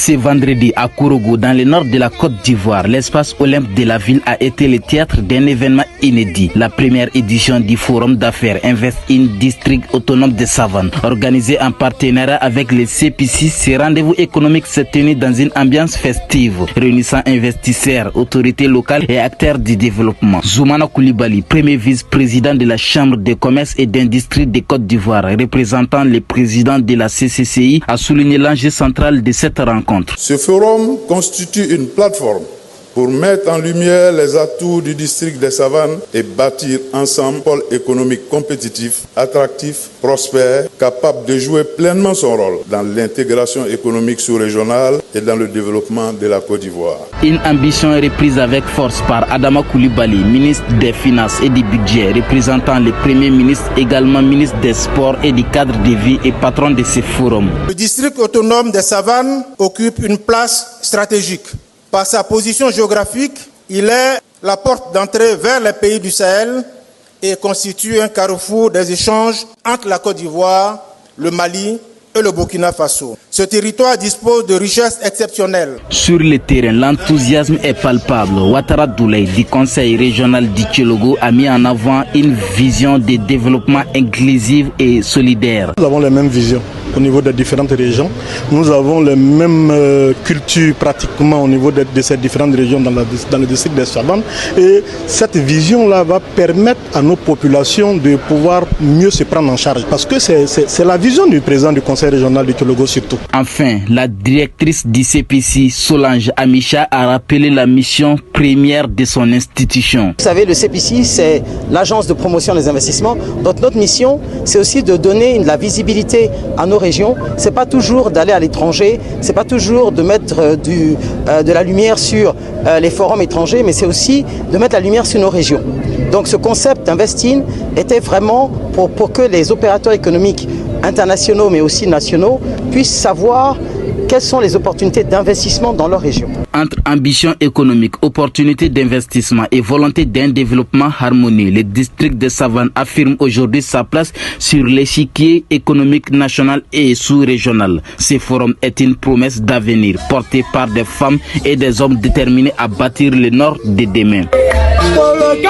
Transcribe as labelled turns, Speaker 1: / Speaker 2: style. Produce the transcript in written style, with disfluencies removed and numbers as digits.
Speaker 1: Ce vendredi à Kourougou, dans le nord de la Côte d'Ivoire, l'espace olympique de la ville a été le théâtre d'un événement inédit. La première édition du forum d'affaires Invest in District autonome de Savane, organisé en partenariat avec le CPC. Ce rendez-vous économique s'est tenu dans une ambiance festive, réunissant investisseurs, autorités locales et acteurs du développement. Zoumana Koulibaly, premier vice-président de la Chambre de commerce et d'industrie de Côte d'Ivoire, représentant le président de la CCCI, a souligné l'enjeu central de cette rencontre.
Speaker 2: Ce forum constitue une plateforme pour mettre en lumière les atouts du district des Savanes et bâtir ensemble un pôle économique compétitif, attractif, prospère, capable de jouer pleinement son rôle dans l'intégration économique sous-régionale et dans le développement de la Côte d'Ivoire.
Speaker 1: Une ambition reprise avec force par Adama Koulibaly, ministre des Finances et du Budget, représentant le Premier ministre, également ministre des Sports et du cadre de vie et patron de ce forum.
Speaker 3: Le district autonome des Savanes occupe une place stratégique. Par sa position géographique, il est la porte d'entrée vers les pays du Sahel et constitue un carrefour des échanges entre la Côte d'Ivoire, le Mali et le Burkina Faso. Ce territoire dispose de richesses exceptionnelles.
Speaker 1: Sur le terrain, l'enthousiasme est palpable. Ouattara Douley du Conseil régional du Tchologo a mis en avant une vision de développement inclusif et solidaire.
Speaker 4: Nous avons les mêmes visions au niveau des différentes régions. Nous avons les mêmes cultures pratiquement au niveau de ces différentes régions dans le district des Savanes. Et cette vision-là va permettre à nos populations de pouvoir mieux se prendre en charge. Parce que c'est la vision du président du Conseil régional du Tchologo surtout.
Speaker 1: Enfin, la directrice du CPC, Solange Amicha, a rappelé la mission première de son institution.
Speaker 5: Vous savez, le CPC, c'est l'agence de promotion des investissements. Donc notre mission, c'est aussi de donner de la visibilité à nos régions. C'est pas toujours d'aller à l'étranger, c'est pas toujours de mettre de la lumière sur les forums étrangers, mais c'est aussi de mettre la lumière sur nos régions. Donc ce concept Investin était vraiment pour que les opérateurs économiques internationaux mais aussi nationaux puissent savoir quelles sont les opportunités d'investissement dans leur région.
Speaker 1: Entre ambition économique, opportunités d'investissement et volonté d'un développement harmonieux, le district de Savane affirme aujourd'hui sa place sur l'échiquier économique national et sous-régional. Ce forum est une promesse d'avenir portée par des femmes et des hommes déterminés à bâtir le nord de demain.
Speaker 6: Pour le